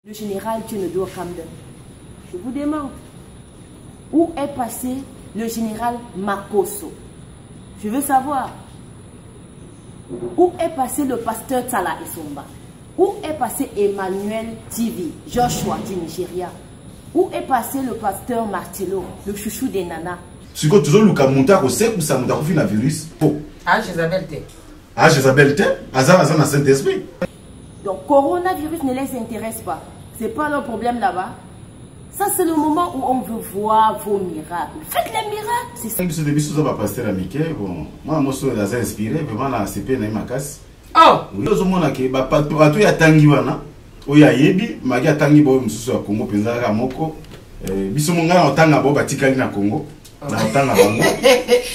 Le général Tchénedo Kamden. Je vous demande, où est passé le général Makosso? Je veux savoir. Où est passé le pasteur Tala Esomba? Où est passé Emmanuel TV, Joshua du Nigeria? Où est passé le pasteur Martello, le chouchou des nanas? Si vous toujours le monter au sec ou ça monte au virus. Ah, Jézabel T. Ah, Jézabel T. Azar dans Saint-Esprit. Donc, coronavirus ne les intéresse pas. C'est pas leur problème là-bas. Ça, c'est le moment où on veut voir vos miracles. Faites les miracles. C'est ça. Ce début, ça va passer à Mickey. Bon, moi, je suis inspiré. Vraiment, la CP n'a pas casse. Oh! Oui, je suis inspiré. Bato ya tangiwana. Oya yebi, magi atangi bo msusu wa Congo penzaka moko. Biso monga na otanga bo batikali na Congo. Na otanga bango.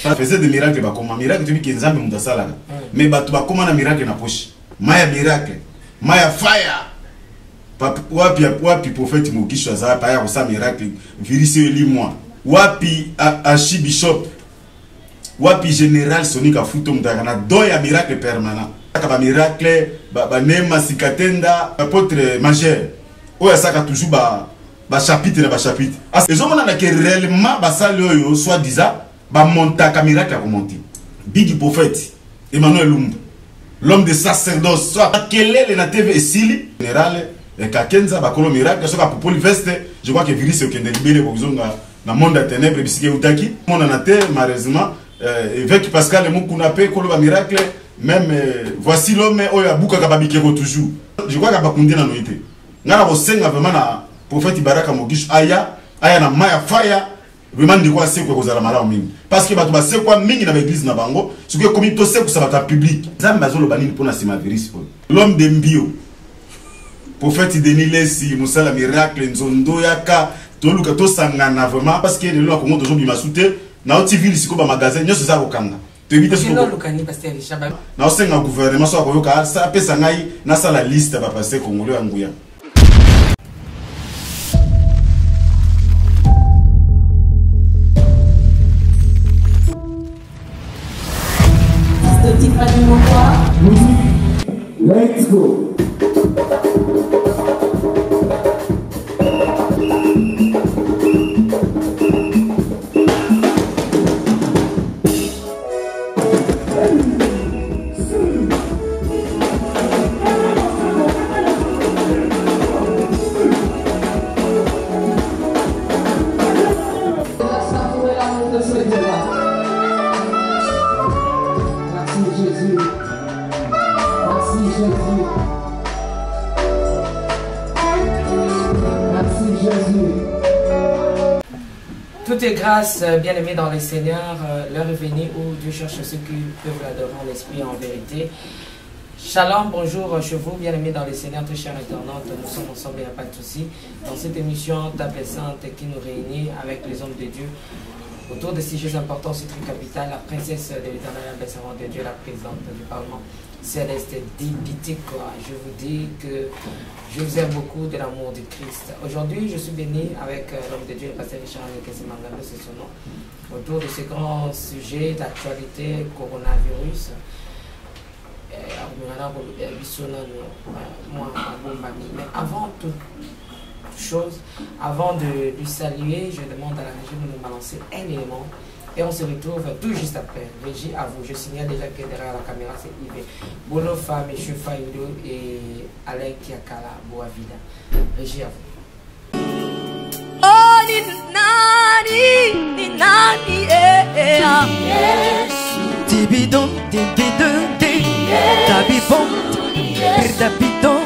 Ça faisait des miracles ba koma miracle tu bi kenzambe mudasala. Mais bato ba koma na miracle na poche. Maya miracle. Maya fire. Wapi prophète Mokisho za pa ya kosa miracle virus eli moi. Wapi archibishop. Wapi général Sonika Futo mutaka na do ya miracle permanent. Ba miracle ba nema sikatenda apôtre majeur. Oya saka toujours ba chapitre na ba chapitre. Ezomona na ke réellement ba sali oyo soit disant ba montaka miracle a remonter. Big prophète Emmanuel Lumbu. L'homme de sacerdoce soit quel est na TV Sili général et Kakenza bakolo miracle soka popoli veste. Je crois que virus okende libéré bozonga na monde à ténèbres bisike utaki. Mon na terre malheureusement évêque Pascal Mukuna pe kolo ba miracle. Même voici l'homme oya buka kababikero toujours. Je crois que bakundi na noité. Ngana bosenga vraiment na prophète Baraka Mogisho aya na maya fire vraiment ndiko asekwe kozala malao mingi. Parce que bato basekwa mingi na l'église na bango, ce que comme to sekwa sabata public. Nzambe azolo banini pona sima virus. L'homme de Mbio. Prophète Denis Lesi musala miracle nzondo yaka toluka to sangana vraiment parce que le Congo toujours bimasute na otivili sikoba magasin nyoso za kokanga. Na osenga gouvernement so akoyoka sa pesa ngai na sala liste ba passer congolais anguya. Let's go. Tout est grâce, bien-aimés dans les Seigneurs. L'heure est venue où Dieu cherche ceux qui peuvent l'adorer en esprit et en vérité. Shalom, bonjour chez vous, bien-aimés dans les Seigneurs, très chers internautes. Nous sommes ensemble, il n'y a pas de souci. Dans cette émission tablissante qui nous réunit avec les hommes de Dieu autour de sujets importants, c'est très capital. La princesse de l'Éternel, la belle servante de Dieu, la présidente du Parlement céleste dit quoi. Je vous dis que je vous aime beaucoup de l'amour du Christ. Aujourd'hui, je suis béni avec l'homme de Dieu, le pasteur Richard Kessemangando, c'est son nom, autour de ce grand sujet d'actualité, coronavirus. Mais avant toute chose, avant de lui saluer, je demande à la régie de nous balancer un élément. Et on se retrouve tout juste après. Régie, à vous. Je signale déjà que derrière la caméra, c'est Yves Bonofa, M. Fayudo et Alain Kiakala Boavida. Régie, à vous. Oh, ni nani, Tibidon, tibidon, tabibon, tabidon,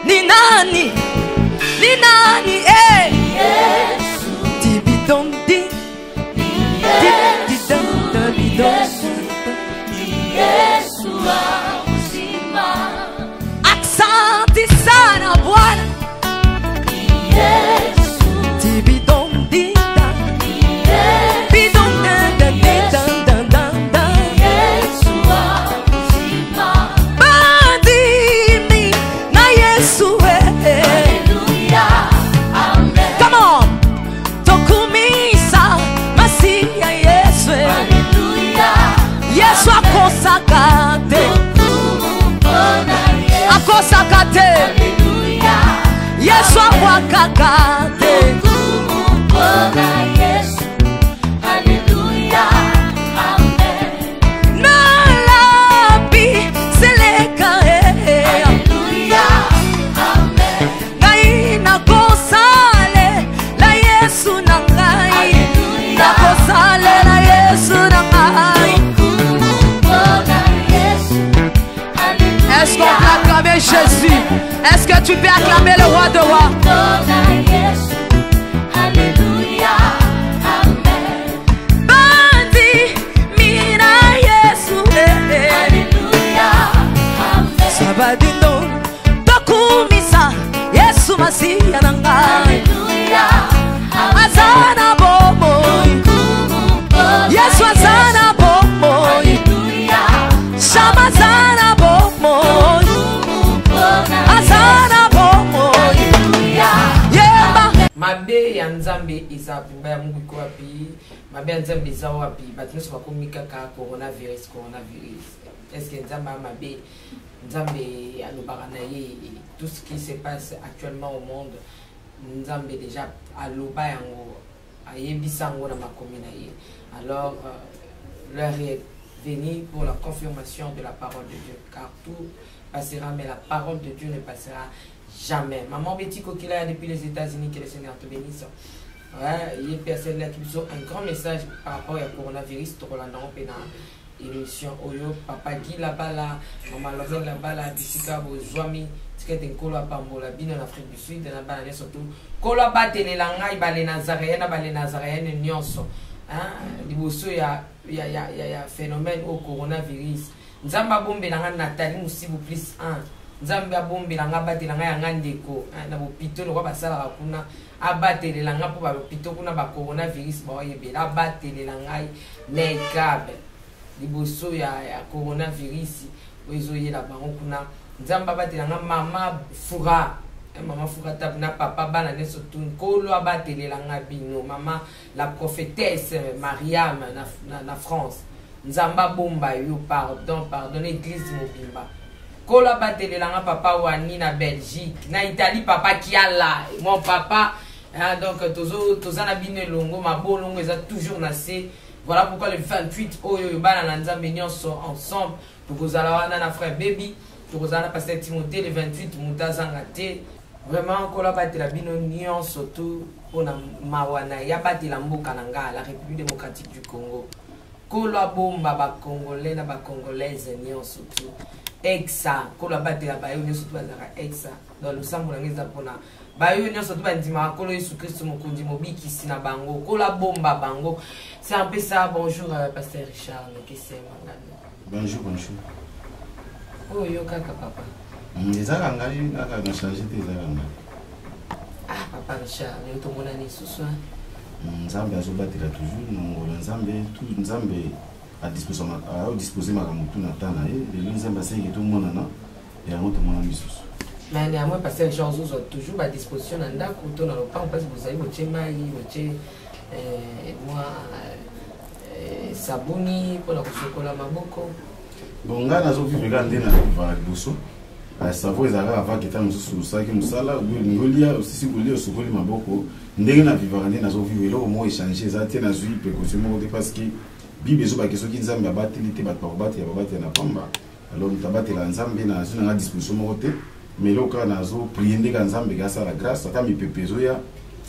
ni nani, Asante sana Bwana akosaka te Yesu abwakaka te nalabi seleka ngai nakosale la Yesu na ngai nakosale la Yesu na ngai. Est-ce qu'on peut acclamer Jésus? Est-ce que tu peux acclamer le roi de rois? Bandi mina Yesu sabadino tokumisa Yesu masiya na ngai azana bomo Yesu azana bomo Shama azana bomo azana bomo mabe ya nzambe eza pimba ya mungu iko wapi mabe ya nzambe eza wapi bato nyonso bakomi kaka coronavirus est-ce que nzambe ya mabe nzambe alobaka na ye tout ce qui se passe actuellement au monde nzambe déjà aloba yango ayebisa yango na makomi na ye. Alors l'heure est venue pour la confirmation de la parole de Dieu, car tout passera mais la parole de Dieu ne passera jamais. Maman Betty Kokila depuis les États-Unis, que le Seigneur te bénisse. Ouais, il y a personne là qui nous ont un grand message par rapport au coronavirus. Rolando Pena émission Oyo, Papa Guy là-bas là, Maman Lorraine là-bas là, Bissika Bozwami, Tiket Nkolo Pambola, Bin en Afrique du Sud, dans la surtout. Kolo Batele Langa, Ibale Nazaréenne, Nyonso. Liboso ya phénomène au coronavirus. Nzamba bombe nanga Nathalie Musibu plus 1. Nzamba bombe nanga batelanga ya ngandeko na bopito no ba sala kuna abatelelanga po ba bopito kuna ba coronavirus ba yebela abatelelanga nekabe liboso ya coronavirus ozoyela bango kuna nzamba batelanga mama fura tap na papa bana neso tun kolo abatelelanga bino mama la prophétesse Mariam na France nzamba bomba yo pardon église mobimba Kola batelelanga papa wani na Belgique na Italie papa kiala mon papa donc tozana bino longo mabolongo eza toujours nasé. Voilà pourquoi le 28 oyo bana na nzambe nyonso ensemble tokozala wana na frère baby tokozala pasteur Timothée le 28 mutazanga te vraiment kola batela bino nyonso tout pona mawana ya batela mboka na nga la République démocratique du Congo kola bomba ba congolais na ba congolaise nyonso tout exa kola batela bayo nyonso tout bazaka exa dans le sambo na ngeza pona bayo nyonso tout bandima kolo Yesu Christ mokundi mobikisi na bango kola bomba bango. C'est un peu ça. Bonjour pasteur Richard bonjour oh yo kaka papa ezaka ngai naka na changer te ezaka ngai papa Richard yo to mona ni susu nzambe azobatela toujours nongo nzambe tout nzambe à disposer makambo tout na temps na ye lelo nzambe asengi tomonana yango tomona misusu mais néanmoins pasteur Richard ozo toujours à disposition na ndako to na lopango parce que vous avez botie mai botie moi sabuni pour la kosokola maboko bon nga nazovivre ka nde na vivre liboso savo ezalaka ava kita mosusu osalaki mosala ngolia osisi kolia osokoli maboko ndenge na vivre nde nazovivre eloko moko échange eza te nazwi précaution moko te parce que bible ezobaki soki nzambe abateli te bato bakobatela babatela na pamba alors moto abatela nzambe nazwi nanga disposition moko te mais eloko kaka nazoprie nde ka nzambe kasala grâce ata mipepe ezoya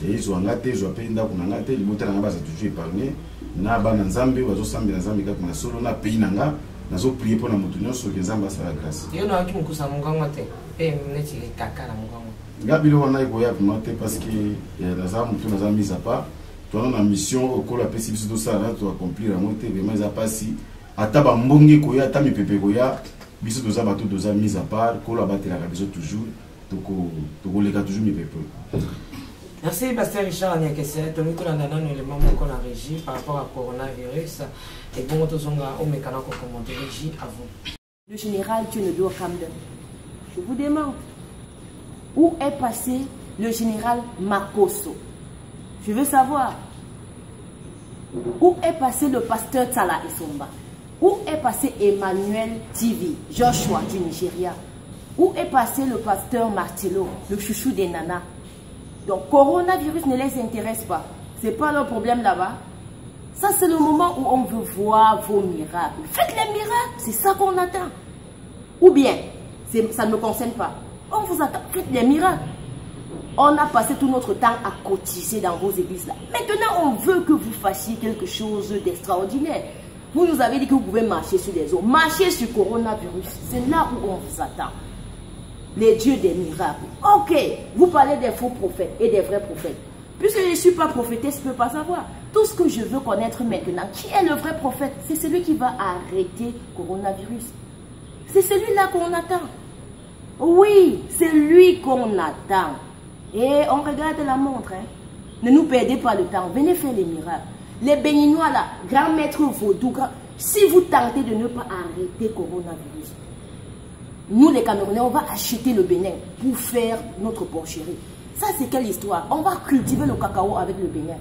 ezwanga te ezwa mpe ndako na nga te libota na nga baza toujours épargné na bana nzambe bazosambela nzambe kaka na solo na pays na nga nazoprie mpo na moto nyonso soki nzambe asala grâce yo nawaki mokusa mongongo te mpe neti kaka na mongongo nga biloko wana ekoya vraimen te parce que naza motu naza mise à part toana na mission okolo apesi biso tosala toaccomplir yango te vraimen eza mpasi ata bambongi ekoya ata mipepe ekoya biso toza bato toza mise à part kolo abatelaka biso toujours tokoleka toujours mipepe. Merci pasteur Richard Niakese. Tony Kulandana nous les membres qu'on a régi par rapport à coronavirus et bon tozonga au mécano qu'on commenter régi à vous. Le général Tionodo Kamden. Je vous demande où est passé le général Makoso. Je veux savoir où est passé le pasteur Tala Isomba. Où est passé Emmanuel TV, Joshua du Nigeria. Où est passé le pasteur Martello, le chouchou des nanas? Donc, coronavirus ne les intéresse pas. Ce n'est pas leur problème là-bas. Ça, c'est le moment où on veut voir vos miracles. Faites les miracles, c'est ça qu'on attend. Ou bien, ça ne me concerne pas. On vous attend, faites les miracles. On a passé tout notre temps à cotiser dans vos églises là. Maintenant, on veut que vous fassiez quelque chose d'extraordinaire. Vous nous avez dit que vous pouvez marcher sur les eaux. Marcher sur le coronavirus, c'est là où on vous attend. Les dieux des miracles. Ok, vous parlez des faux prophètes et des vrais prophètes. Puisque je ne suis pas prophétesse, je ne peux pas savoir. Tout ce que je veux connaître maintenant, qui est le vrai prophète? C'est celui qui va arrêter le coronavirus. C'est celui-là qu'on attend. Oui, c'est lui qu'on attend. Et on regarde la montre. Hein. Ne nous perdez pas le temps. Venez faire les miracles. Les Béninois là, grand maître vaudou, si vous tentez de ne pas arrêter le coronavirus, nous les Camerounais, on va acheter le Bénin pour faire notre porcherie. Ça, c'est quelle histoire? On va cultiver le cacao avec le Bénin.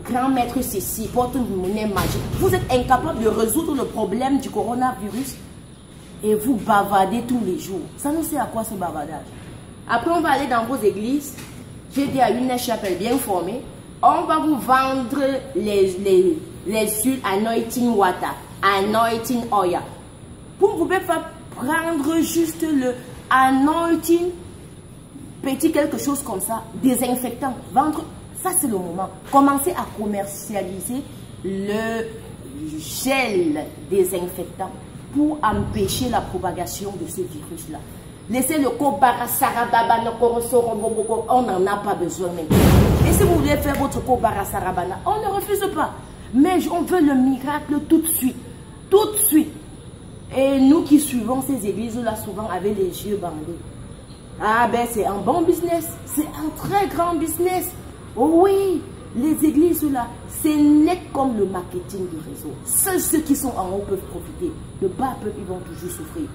Grand maître ceci porte une monnaie magique. Vous êtes incapable de résoudre le problème du coronavirus et vous bavardez tous les jours. Ça nous sert à quoi ce bavardage? Après, on va aller dans vos églises. J'ai dit à une chapelle bien formée, on va vous vendre les huiles anointing water, anointing oil. Vous ne pouvez pas prendre juste le anointing, petit quelque chose comme ça, désinfectant, vendre. Ça, c'est le moment. Commencez à commercialiser le gel désinfectant pour empêcher la propagation de ce virus-là. Laissez le kobara sarabana korosoro, on n'en a pas besoin maintenant. Et si vous voulez faire votre kobara sarabana, on ne refuse pas. Mais on veut le miracle tout de suite. Tout de suite. Et nous qui suivons ces églises-là, souvent avec les yeux bandés. Ah ben c'est un bon business. C'est un très grand business. Oh oui, les églises-là, c'est net comme le marketing du réseau. Seuls ceux qui sont en haut peuvent profiter. Le bas peuple, ils vont toujours souffrir.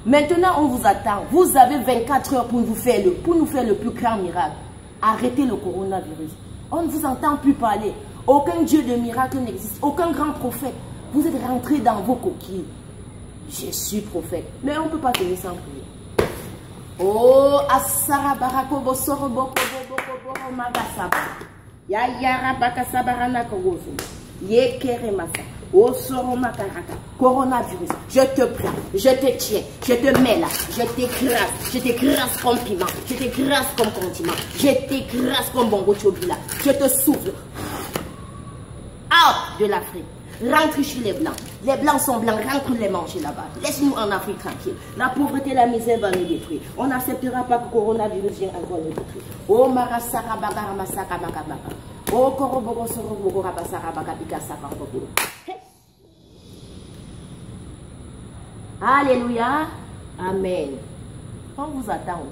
Maintenant, on vous attend. Vous avez 24 heures pour nous faire le plus grand miracle. Arrêtez le coronavirus. On ne vous entend plus parler. Aucun Dieu de miracle n'existe. Aucun grand prophète. Vous êtes rentrés dans vos coquilles. Je suis prophète. Mais on ne peut pas tenir sans prier. Oh, Asara Barakobo Soroboko Boko Magasaba. Ya Yara Bakasabarana Kogozo. Yekere Masa. Oh, Soromakaraka. Coronavirus. Je te prends. Je te tiens. Je te mets là. Je t'écrase. Je t'écrase comme piment. Je t'écrase comme condiment. Je t'écrase comme bongo chobila. Je te souffle. Out de l'Afrique. Rentre chez les Blancs. Les Blancs sont blancs, rentre les manger là-bas. Laisse-nous en Afrique tranquille. La pauvreté, la misère va nous détruire. On n'acceptera pas que le coronavirus vienne encore nous détruire. Oh, Marasara Bagara Masaka Bakabaka. Oh, Koroboro Soroboro Rabasara Bakabika Sakamboko. Alléluia. Amen. On vous attend.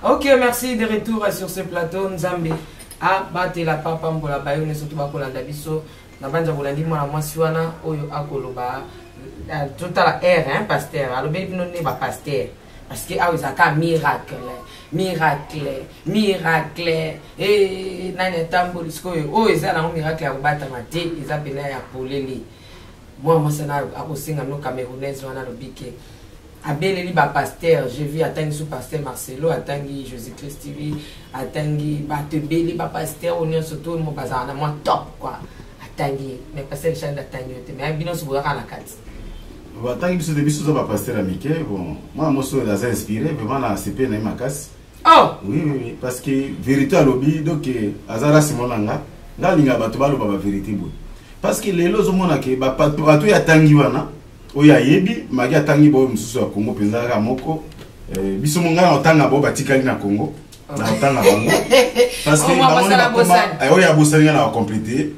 Ok, merci de retour sur ce plateau. Nzambe. Ah, bate la papa mbola bayo ne surtout bakolanda biso na banja bolandi mwana mwasi wana oyo akoloba tout à la R hein pasteur alobi bino ne ba pasteur parce que ah izaka miracle et nani tamboli skoyo oyo ezala na miracle ya bata mate ezapela ya poleli moi sana akosinga no camerounaise wana lobike abeleli ba pasteur, j'ai vu atangi sous pasteur Marcelo, atangi Jésus-Christ TV, atangi batebeli ba pasteur on surtout mo bazana moi top quoi. Atangi mais pasteur chanda atangi mais bino subaka na kati. Atangi biso de biso za ba pasteur amike bon moi moso la za inspiré vraiment na CP na makasi. Oh oui parce que vérité à lobby donc azara simonanga ngalinga bato balo ba vérité bo. Parce que lelo zo mona ke ba pato ya tangi wana oya yebi magi atangi bo mususu ya Congo penza ka moko biso monga otanga bo batikali na Congo na otanga bango parce que oya bosani na compléter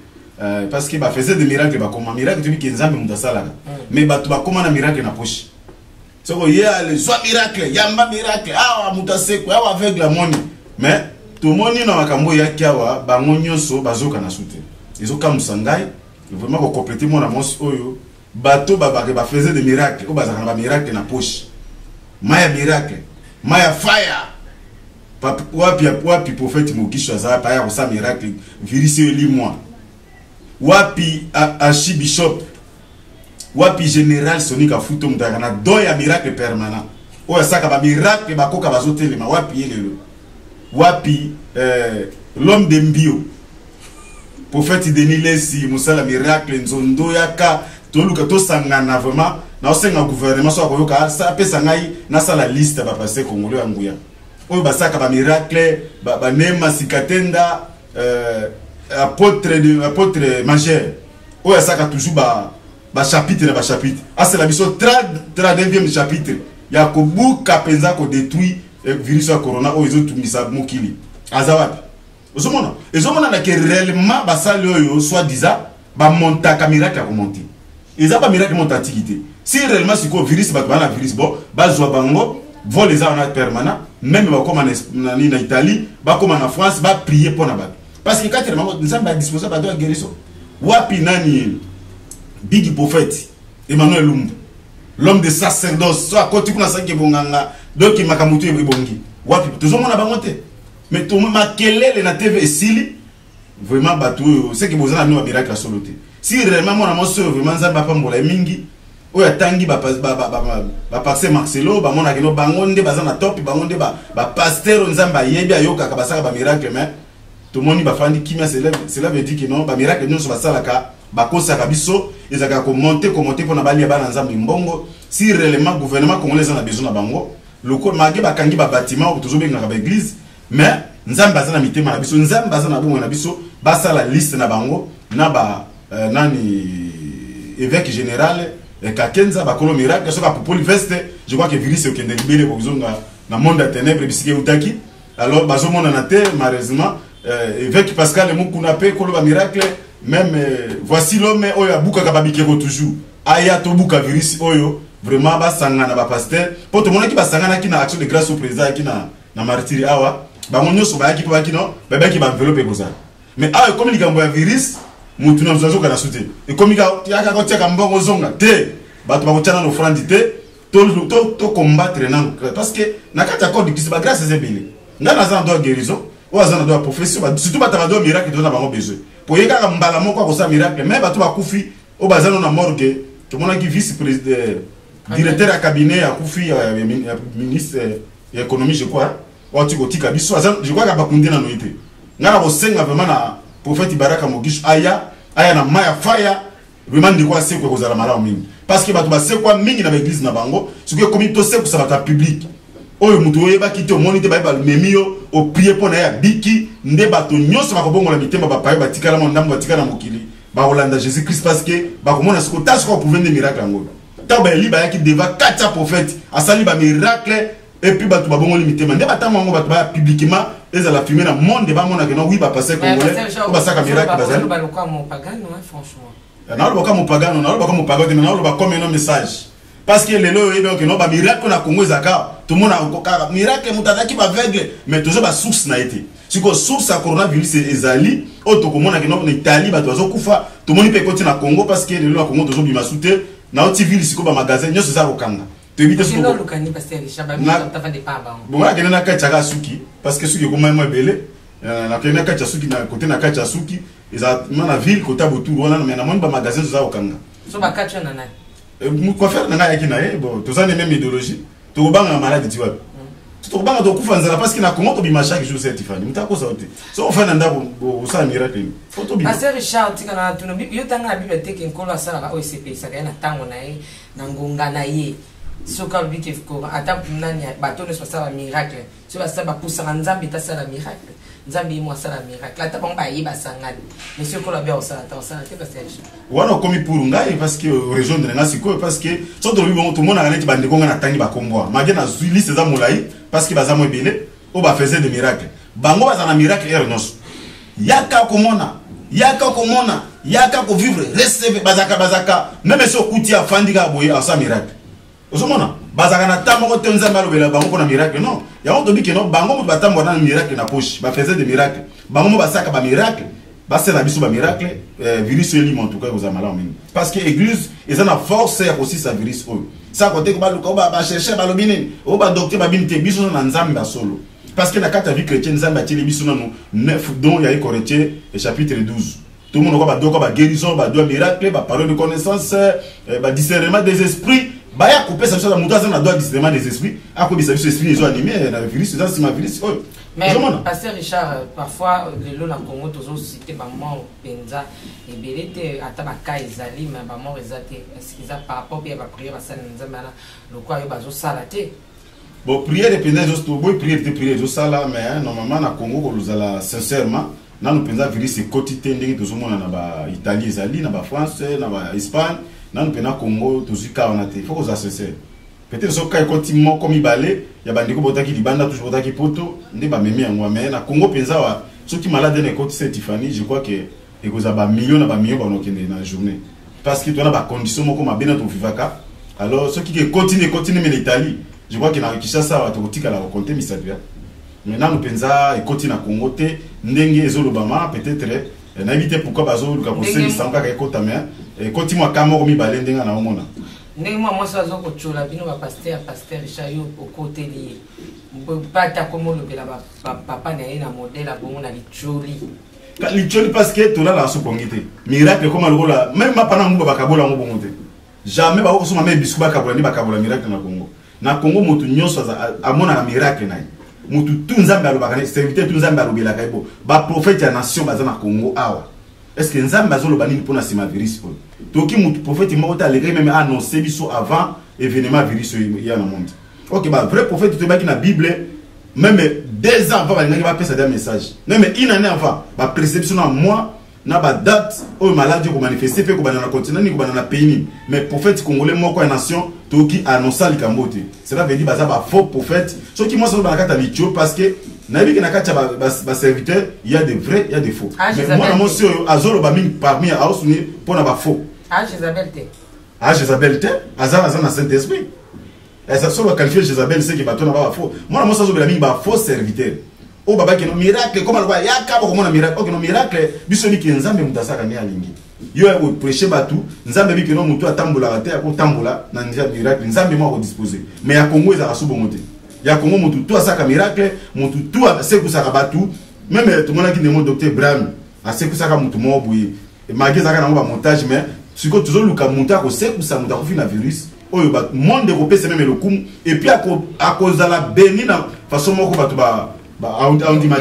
parce que ba faisait des miracles ba comme miracle tu bi nzambe mudasala mais bato ba koma na miracle na poche soko ya le soit miracle yamba miracle awa mutaseko awa avec la money mais tout moni na makambo ya kiawa bango nyonso bazoka na soute ezoka musangai vraiment ko compléter mon amos oyo bateau ba faisait des miracles ou bazaka ba miracle na poche maya miracle maya fire wapi prophète Mokisho azara pa ya ko sa miracle virisi li moi wapi ashi bishop wapi général Sonika Futo mutaka na do ya miracle permanent oya saka ba miracle bakoka bazotelema wapi yelelo wapi l'homme de Mbio prophète Denis Lesi musala miracle nzondo yaka toluka to sangana vraiment na osenga gouvernement so akoyoka sa pesa ngai na sala liste ba passer congolais anguya oyo basaka ba miracle ba nema sikatenda apôtre majeur oyo saka toujours ba chapitre na ba chapitre c'est la mission 39e chapitre ya ko buka penza ko détruit virus ya corona oyo ezotungisa mokili azawapi ozomona na ke réellement basali oyo soit disant ba montaka miracle ko monter eza ba miracle montatikité si réellement siko virus ba bana virus bon bazwa bango vol les en permanent même ba comme na Italie ba comme en France ba prier pour na ba parce que quand nous sommes disposés à guérison wapi nani big prophète Emmanuel Lumbu l'homme de sacerdoce soit côté kuna sanke bonganga donc makamutu ebongi wapi toujours mona bangote mais tout makelele na TV esili vraiment batou c'est que bozana no miracle soloté si réellement mona moso vraiment za ba pambola mingi oya tangi ba passer Marcelo ba mona keno bangonde bazana top bangonde ba pasteur nzamba yebi ayoka ka basaka ba miracle mais tout le monde va faire kimia cela veut dire que non ba miracle nous va salaka ba kosaka biso ezaka ko monter pour na bali ba nzambe mbongo si réellement gouvernement congolais a besoin na bango loko magi ba kangi ba bâtiment toujours benga ba église mais nzambe azana mitema na biso nzambe azana bongo na biso ba sala liste na bango na ba nani évêque général Kakenza ba kolo miracle soka popoli veste je crois que virus au kende libéré pour zonga na monde à ténèbres bisike utaki alors bazomona na terre malheureusement évêque Pascal Mukuna pe kolo ba miracle même voici l'homme oyo buka kababikeko toujours aya to buka virus oyo vraiment ba sangana ba pasteur pour tout le monde qui ba sangana ki na action de grâce au président ki na martyr awa ba monyo so ba ki to ba ki no ba ki ba enveloppe ko ça mais awa comme likambo ya virus mutu na mzazo kana soute et comme ya ka kotia ka mbongo zonga te ba to ba kotia na offrande te to combattre nan parce que na kata code qui se ba grâce ezebele ngana za ndo guérison ou azana ndo profession surtout ba tabado miracle to na bango besoin pour yeka mbala moko ko sa miracle mais ba to ba kufi o bazana na morgue to mona ki vice président directeur à cabinet à kufi ministre de l'économie je crois o tu kotika biso je crois ka ba kundi na noité ngana ko senga vraiment na prophète Baraka Mogisho aya na maya fire vraiment ndiko ase ko kozala mala mingi parce que bato ba se kwa mingi na église na bango ce que comme to se ko sa ba public oyo mutu oyeba kiti o monite ba memio o prier pour na ya biki nde bato nyonso ba ko bongola mitemba ba paye ba tikala mo ndambo tikala mokili ba Hollanda Jésus Christ parce que ba ko mona siko tas ko pouvoir de miracle ngolo ta ba li ba ya ki deva kacha prophète asali ba miracle et puis bato ba bongola mitemba nde batango ngo bato ba publiquement eza la fumée na monde ba mona que non oui ba passer congolais ko ba saka miracle bazali ba lokwa mo pagano franchement na lo ba mo pagano na lo ba mo pagano na lo ba comme un message parce que les lois que non ba miracle na Congo ezaka tout le monde a miracle mutadaki ba aveugle mais toujours ba source na été si ko source à coronavirus ezali auto ko mona que non na Italie ba tozo kufa tout le monde peut continuer na Congo parce que les lois Congo tozo bima soute na oti ville siko ba magasin nyoso za kokanga to éviter ce ko lokani parce que Richard ba mi ta fa de pas ba bon la kena ka tchaka suki parce que suki ko mai mo belé na kena ka tchasuki na côté na ka tchasuki eza na ville côté botu wana mais na moni ba magasin za kokanga so ba kacha na nani quoi faire na yaki na bon tous les mêmes idéologie to banga malade tu vois to banga to kufa nzala parce que na Congo to bima chaque jour certifié mutako sauté so on fait nda bo ça miracle photo bima parce que Richard tikana tuno yo tanga bibliothèque nkolo asala OCP saka na tango na ye na ngonga na ye soka biki ko ata nani bato ne sala miracle so ba saba poussa nzambi ta sala miracle nzambi mo sala miracle ata bon ba yiba sangani monsieur ko la bia osala ta osala ke parce que wana komi pour ngai parce que région de ngasi ko parce que so to bibo to mona ngani bande ko ngana tangi ba komboa magena zuili ces amolai parce que bazamo ebele o ba faisait des miracles bango bazana miracle ernos yaka komona yaka ko vivre rester bazaka même so kuti afandi ka boye asa miracle ozomona bazaka na tamoko te nzamba lobela bango na miracle non ya on tobi que non bango ba tambo na miracle na poche ba faisait des miracles bango mo basaka ba miracle ba c'est la biso ba miracle virus eli en tout cas aux amala mingi parce que église ils ont la force ya aussi sa virus ça côté ko ba luka ba chercher ba lobini o ba docteur ba binite biso na nzamba solo parce que na kata vie chrétienne nzamba tili biso na 9 dont ya Corinthiens chapitre 12 tout le monde a ba guérison, ba miracle, ba parole de connaissance, ba discernement des esprits. Ba ya couper ça sur la moutarde, on a discernement des esprits. À quoi ça esprits ils ont animé la virus, ça c'est ma virus. Mais pasteur Richard, parfois les lots dans Congo toujours cité ba mort penza et belete ata ba ka ezali mais ba mort ezate. Est-ce qu'ils a par rapport à ba prière ba sana nzamba na lokwa yo bazo salate. Bon, prière dépendait juste pour prière de prière juste ça là mais normalement na Congo ko luzala sincèrement na nous penza virus c'est quotidien ndenge tout le monde na ba Italie ezali na ba France na ba Espagne na nous penza Congo tout ça on a fait faut que ça sincère. Peut-être ce cas continuellement comme il balait il y a bandiko botaki libanda toujours botaki poto ndé ba memi yango mais na Congo penza wa ceux qui malade na côté c'est Tiffany je crois que et que ça ba millions ba dans la journée parce que tu as ba condition moko mabena to vivaka alors ceux qui continue mais l'Italie je crois que na Kinshasa wa tokotika la raconter misadria maintenant nous penza et continue na Congo te ndenge ezolobama peut-être na éviter pourquoi bazo luka conseil ça ka ekota mais et continue à kamo mi balé ndenga na omona ndenge moi ça zo ko chola bino ba pasteur Richard yo au côté li pata comme le bela papa na modèle bongo na licholi parce que tout là la sous-congité miracle comme le même pas na ngba bakabola ngo bongo te jamais ba ko soma me bisku bakabola ni bakabola miracle na Congo. Na Congo motu nyonso amona na miracle na motu tout nzambe alobaka serviteur tout nzambe alobela kaibo ba prophète ya nation baza na Congo awa est-ce que nzambe azoloba nini pona sima virus po toki motu prophète moko ta legré même annoncer biso avant événement virus ya na monde. OK ba vrai prophète to baki na Bible même 2 ans avant ba ngaki ba pesa des messages même une année avant ba préception na moi na ba date au maladie ko manifester pe ko bana na continent ni ko bana na pays mais prophète congolais moko ya nation toki annoncer likambote cela veut dire baza ba faux prophète ceux qui moi ça ba kata licho parce que na bi na kata ba serviteur il y a des vrais il y a des faux mais moi na monsieur azolo ba mingi parmi a osuni pona ba faux Jézabel te azana na Saint-Esprit et ça solo qualifier Jézabel c'est que ba tona ba faux moi na moi ça zo ba mingi ba faux serviteur. Oh baba qui no miracle comme alwa ya kaba comme na miracle ok no miracle biso ni ki nzambe mutasaka ni alingi yo ya ko prêcher batu nzambe bi ki no mutu atambola te ko tambola na nzambe miracle nzambe mo ko disposer mais ya Congo za rasu bongote ya Congo mutu to asaka miracle mutu to aseku saka batu même tout monde qui demande docteur Bram aseku saka mutu mo boye mageza kana ba montage mais siko toujours luka mutu ko seku sa mutu ko fina virus oyo ba monde ko pese même le kum et puis à cause de la bénina façon moko batu ba on dit mais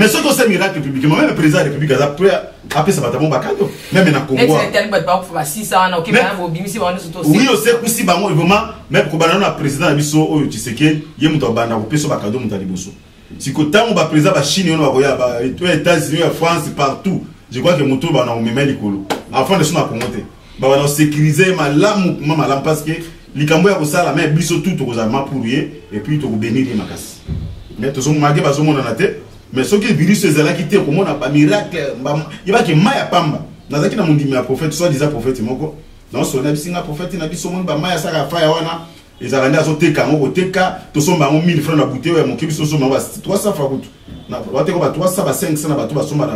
ce que c'est miracle public même le président de la République a appelé ça batamo bakando même na Congo oui c'est aussi bango vraiment même ko banana président biso oyo Tshisekedi ye muto banda ko peso bakando muto liboso siko tango ba président ba Chine ono bakoya ba États-Unis France partout je crois que muto bana o memeli kolo afin de sona Congo te ba bana sécuriser malamu parce que likambo ya kosala mais biso tout tokozama pour ye et puis to bénir les makas mais to somma ke bazo mona na te mais ce que virus ezala ki te ko mona ba miracle iba ke maya pamba nazaki na mondimi ya prophète soit disant prophète moko non so na bisinga prophète na biso mona ba maya saka faya wana ezala nda zo teka ngo teka to somba ngo 1000 francs na bouteille ya mokibi so somba ba 300 francs kutu na wate ko ba 300 ba 500 na ba to ba somba na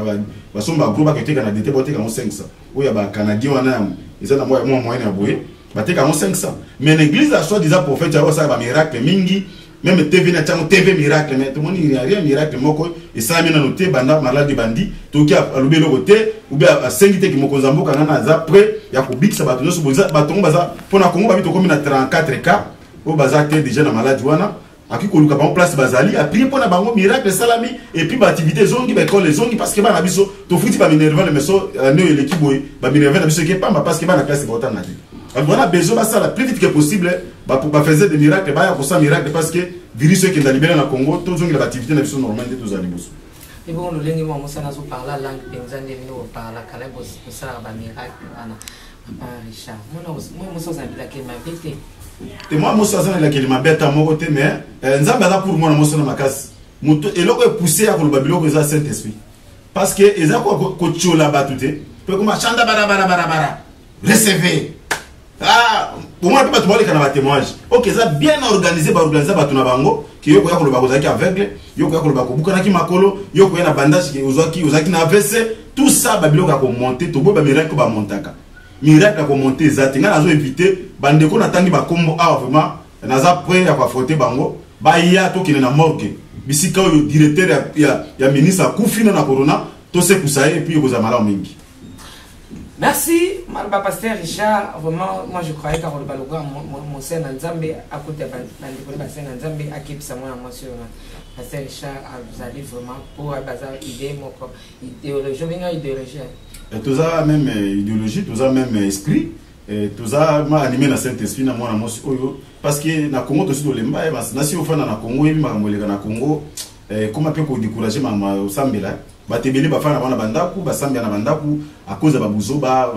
ba somba groupe ba keteka na dete boteka ngo 500 oya ba canadien wana ezala moyen ya boye bateka ngo 500 mais l'église a soit disant prophète ya ça ba miracle mingi même TV na tango TV miracle mais tout le monde il y a rien miracle moko et ça mena noté banda malade bandi toki alobelo côté ou bien a sengite ki moko zamboka na za près ya ko bikisa bato nyonso bonza bato baza pona Congo ba bito komi na 34 cas au baza te déjà na malade wana aki ko luka ba place bazali a prier pona bango miracle salami et puis ba activité zongi ba école zongi parce que ba na biso to futi ba minerva le meso no l'équipe ba minerva na biso ke pamba parce que ba na classe ba na alors on a besoin de ça le plus vite que possible pour faire des miracles pour ça miracle parce que virus qui est libéré dans le Congo tous ont l'activité na biso normale de tous animaux et bon le lengi mo mosana zo parla langue penzande no parla kala bo ça ba miracle ana papa Richard moi moso za bila ke ma bete et moi moso za la ke ma beta mo côté mais nzamba za pour moi moso na makasi moto eloko pousser à ko babilo ko za Saint Esprit parce que eza ko chola batute pe ko ma chanda bara recevez ah pour moi pas tout kana ba témoignage OK ça bien organisé ba organiser ba tuna bango ki yoko ya ko ba kozaki aveugle yoko ya ko ba ko bukana ki makolo yoko ya na bandage ki ozaki na AVC tout ça ba biloko ko monter to bo ba miracle ba montaka miracle ko monter za tinga nazo éviter bande ko na tangi ba kombo a vraiment naza prêt ya ko frotter bango ba ya to ki na morgue bisika o directeur ya ministre akufina na corona to se kusaye et puis ko za mala mingi. Merci, Malba Pasteur Richard. Vraiment, moi je croyais qu'à Rolbaloga, mon sœur Nzambe, à côté de Pasteur Nzambe, à qui ça moi sur Pasteur Richard, vous allez vraiment pour bazar idée, mon idéologie, je viens idéologie. Tout ça même idéologie, tout ça même esprit, tout ça m'a animé dans Saint-Esprit, dans mon parce que na Congo tout de lemba, na si au fond na Congo, il m'a molé na Congo, comment peut qu'on décourager ma Sambela. Batebele bafana bana bandaku basambia na bandaku à cause ba buzo ba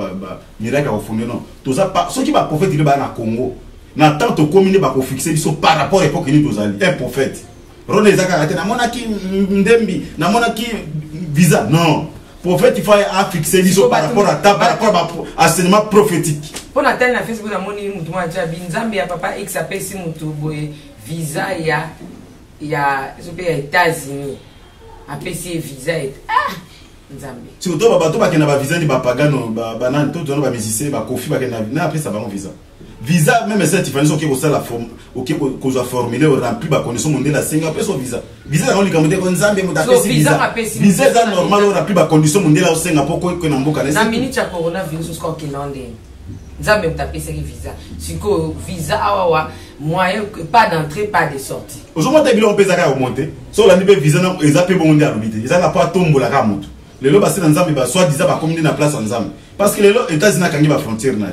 miracle au fond non toza pas ceux qui va prophète il ba na Congo na tant to communiquer ba ko fixer biso par rapport à époque ni tozali un prophète rone ezaka ate na monaki ndembi na monaki visa non prophète il faut à fixer biso par rapport à ta par rapport à enseignement prophétique pour na tel na Facebook na moni mutu mwa cha binzambe ya papa XAP si mutu boye visa ya zope ya États-Unis APC visa et Nzambe. Si vous avez bateau bakena ba visa ni ba pagano ba banane tout donner ba musicien ba kofi bakena na après ça ba visa. Visa même cette différence OK ko ça la forme OK ko za formuler au rempli ba connaissance mondiale la 5 après son visa. Visa on likamode ko Nzambe mo d'APC visa. Visa ça normal on rempli ba condition mondiale au 5 après ko na mboka na minute ya coronavirus ko kinande. Nzambe mtapesa visa. Siko visa awa moyen pas d'entrée pas de sortie. Aujourd'hui on peut ça remonter. So la nibe visa na ezape bonde à l'obité. Ils n'ont pas tombola ka moto. Les lois basé dans Nzambe ba soit disant ba communiquer na place en Nzambe. Parce que les lois États-Unis na kangi ba frontière na.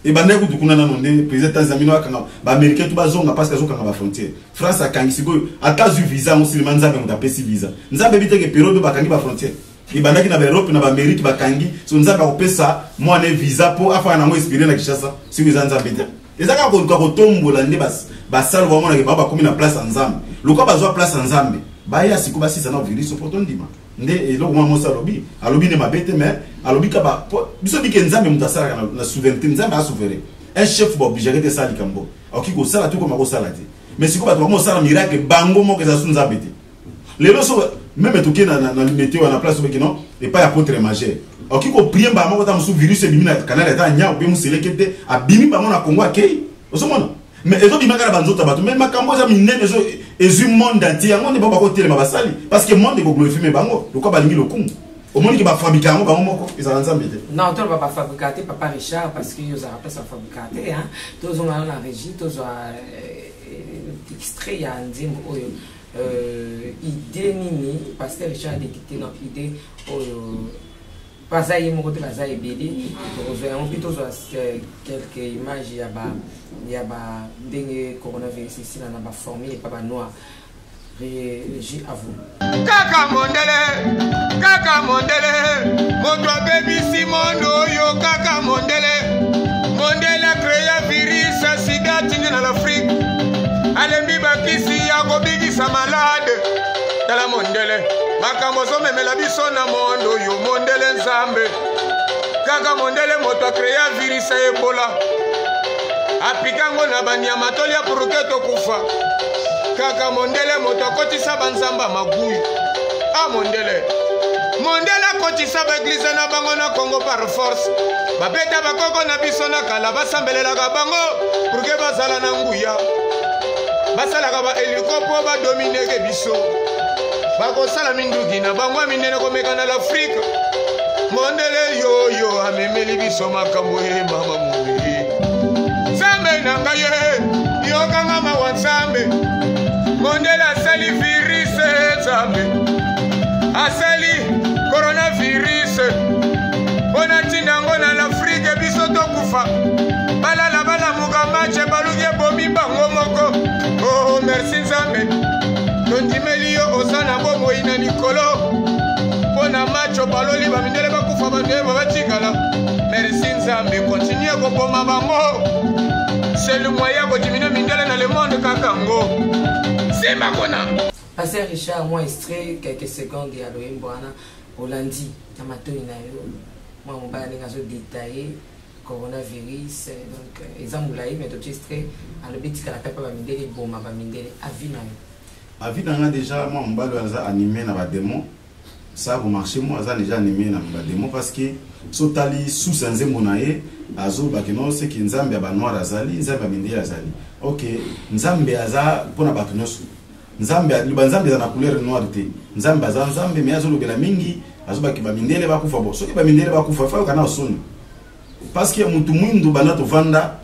Et ba neku tukuna na nonde président États-Unis wa kanga ba américain tout ba zonga parce que zo kanga ba frontière. France a kangi siko atazu visa on si Nzambe mtapesi visa. Nzambe biteke période ba kangi ba frontière. Et bandaki na Europe na ba Amérique ba kangi so Nzambe ko pesa moi ne visa pour afa na ngo inspirer na Kinshasa si vous Nzambe te. Ezaka ko tombola ne ba sala vraiment na ba komi na place en Nzambe. Lokwa bazwa place en Nzambe. Baya siko basi sana virus poto ndima nde eloko mwa mosa lobi alobi ne mabete mais alobi ka ba biso bike Nzambe mutasala na souveraineté Nzambe a souverain un chef ba obligé de sala likambo oki ko sala tout comme ko sala te mais siko ba to mo sala miracle bango mo ke za su Nzambe te lelo so même toke na météo na place obi non et pas apôtre majeur oki ko prier ba mo ta musu virus e bimina kanala ta nya obi muselekete abimi ba mo na Congo akei osomona mais ezo bimaka ba nzota bato même makambo za minene ezo ezu monde entier yango ne ba ko telema basali parce que monde ko glorifier bango lokwa balingi lokumu au monde qui va fabriquer bango moko ezala Nzambe te non to ba fabriquer papa Richard parce que yoza rappelle ça fabriquer hein tozo na la régie tozo extrait ya nzimbo oyo idée nini pasteur Richard détecté notre idée oyo Pasaye mon côté Pasaye Béli, on peut toujours quelques images il y a dernier coronavirus ici on a formé et pas noir. Régie à vous. Kaka mondele, moto baby Simondo yo kaka mondele créé virus sida tindi dans l'Afrique. Alembi bakisi ya kobigi sa malade. Tala mondele makambo so memela biso na mondo yo mondele Nzambe kaka mondele moto créé virus Ebola apikango na banyama tolia puruke to kufa kaka mondele moto kotisa banzamba magui a mondele kotisa ba église na bango na Congo par force babeta bakoko na biso na kala basambelela ka bango puruke bazala na nguya basala ka ba helicoptère ba dominer ke biso bako sala mindugi na bango minene komeka na l'Afrique mondele yo amemeli biso makambo e mama mubi Nzambe nanga ye yo kanga mawa Nzambe mondele asali virus Nzambe asali coronavirus ona tinango na l'Afrique biso tokufa balala bala mukamache baluge bomi bango moko oh merci Nzambe tondimeli yo osana bomo ina nikolo pona macho baloli bamindele bakufa bande babatikala merci Nzambe continue koboma bango c'est le moyen de diminuer mindele dans le monde kakango c'est makona Pasteur Richard moi extrait quelques secondes ya loimboana Olandi tamato inayo moi on va aller ngazo détailler coronavirus donc ezamulayi mais tout extrait à le petit kala papa bamindele boma bamindele avina avis dans déjà moi on va animé na ba démon ça va marcher moi ça déjà animé na ba démon parce que sotali sous nzembo nae azo bakino c'est que Nzambe ba noir azali Nzambe bamindele azali OK Nzambe aza pona batunoso Nzambe Nzambe za na couleur noire te Nzambe aza Nzambe mais azo lobela mingi azobaki ba mindele ba kufa bo soki ba mindele ba kufa fa kana osoni parce que mutu mwindo bana to vanda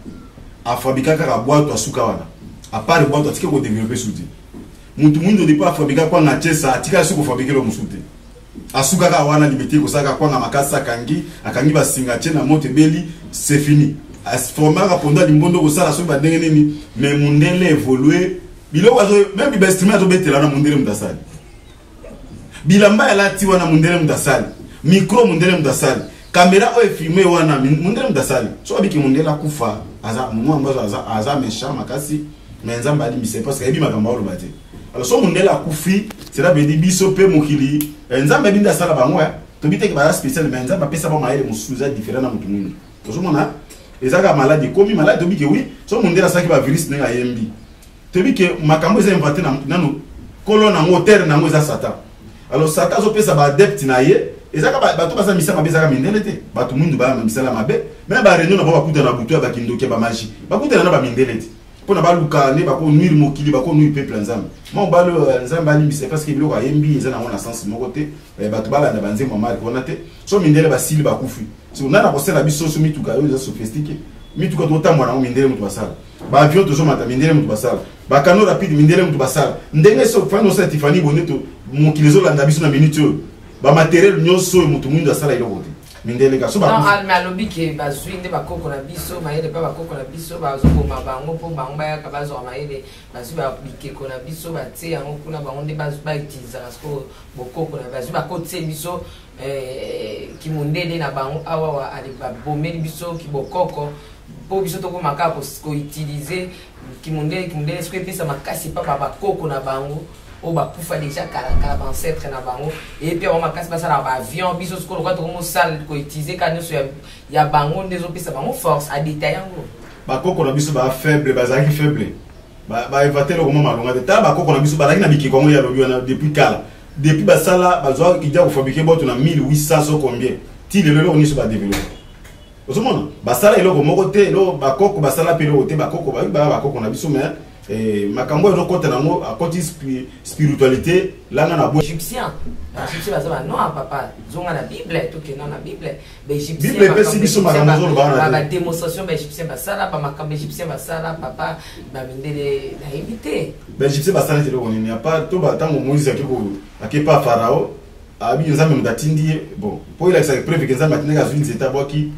a fabriquer ka boîte asuka wana a part boîte atike ko développer souti mutu mwindo de pas fabriquer kwa na chesa atika suko fabriquer lo musute asuka ka wana libeti ko saka kwa na makasa akangi ba singa chena moto beli c'est fini as former répondant limbondo ko sala so ba ndenge nini mais mundele évoluer bilo wazo même bi estimé to betela na mundele mudasali bilamba ya lati wana mundele mudasali micro mundele mudasali caméra o filmé wana mundele mudasali so abiki mundele akufa aza mumwa mbazo aza méchant makasi mais nzamba ali mise parce que ebi makamba olo bate alors so mundele akufi cela veut dire biso pe mokili nzamba binda sala bango ya to biteke ba spécial mais nzamba pesa ba maele musuza différent na mutu mundu to so mona ezaka maladie komi malade to biki oui so mundele saki ba virus nenga yembi to biki makambo eza inventé na nanu kolo na moteur na ngo eza satan alors satan zo pesa ba adepte na ye ezaka ba to basa misala bezaka mindele te ba to mundu ba misala mabe mais ba réunion na ba kuta na butu ba kindoke ba magie ba kuta na ba mindele te pona ba luka ne ba ko nuire mokili ba ko nuire peuple nzambe mo ba lo nzambe ali mise parce que biloko ayembi eza na ngona sens moko te ba to bala na banze mo mari kona te so mindele ba sili ba kufi so na ko sala biso so mituka yo eza sophistiqué mituka to tamwa na mindele mutu basala ba avion to so mata mindele mutu basala ba kano rapide mindele mutu basala ndenge so fano sa tifani boneto mokili zo landa biso na minute yo ba matériel nyoso mutu mundu asala iloko te mindele ka so ba non alma lobi ke bazwi nde bakoko na biso mayele pa bakoko na biso bazo koma bango po bango ya ka bazo mayele bazwi ba bikeko na biso ba tie yango kuna bango nde bazwi ba utiliser parce que bokoko na bazwi ba kotie biso ki mundele na bango awa ali ba bomeli biso ki bokoko po biso to ko makako ko utiliser ki mundele ce que pesa makasi pa bakoko na bango o ba kufa déjà kala ba ancêtre na bango et puis on makasi ba sala ba avion biso ko ko to mo sal ko utiliser ka nyso ya bango ndezo pesa bango force a détailler yango ba koko na biso ba faible ba zaki faible ba évater le moment malonga de ta ba koko na biso ba na biki kongo ya lobi na depuis kala depuis ba sala ba zo ki ja ko fabriquer boto na 1800 so combien ti le lelo oni so ba développer osomona ba sala eloko moko te lo ba koko ba sala pe lo te ba koko ba koko na biso mais makambo eno kota nango akoti spiritualité langa na bo égyptien bazaba non papa zonga na bible to ke non na bible ba égyptien bible pe si biso makambo zo ba démonstration ba égyptien ba sala ba makambo égyptien ba sala papa ba mindele na invité ba égyptien ba sala te lo ni a pas to ba tango Moïse akepa Pharaon abi nzambe mudatindi bon po il a sa preuve que nzambe atineka zuni zeta boki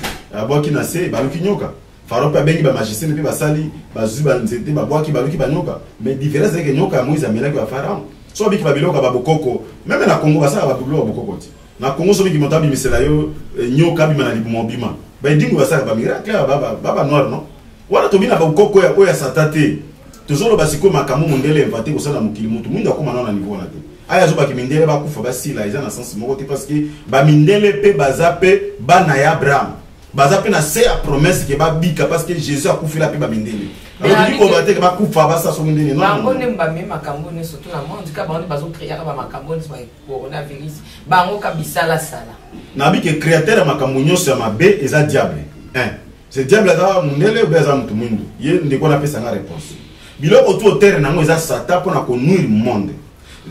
na se ba luki nyoka Pharaon pa bengi ba magicien pe ba sali ba zuba nzete ba boki ba luki ba nyoka mais différence c'est que nyoka Moïse amela que Pharaon so biki ba biloko ba bokoko même na Congo ba sala ba biloko ba bokoko ti na Congo so biki montabi misela yo nyoka bima na libumo bima ba dingo ba sala ba miracle ba noir non wala to bina ba bokoko ya satate tozolo basiko makambo mondele inventé ko sala mokili mutu mwinda ko manana niveau na te aya zo ba kimindele ba kufa ba sila eza na sens moko te parce que ba mindele pe bazape bana ya Abraham bazape na se a promesse que ba bika parce que Jésus a kufi la pe ba mindele alors dit ko ba te ba kufa ba sa so mindele non bango ne mba me makambo ne surtout na monde ka bango bazo créer ba makambo ne ba coronavirus bango ka bisala sala na bi que créateur makambo nyoso ya mabe eza diable c'est diable da mindele ou beza mutu mwindu ye ndeko na pesa na réponse biloko tout terre nango eza satan pona ko nuire monde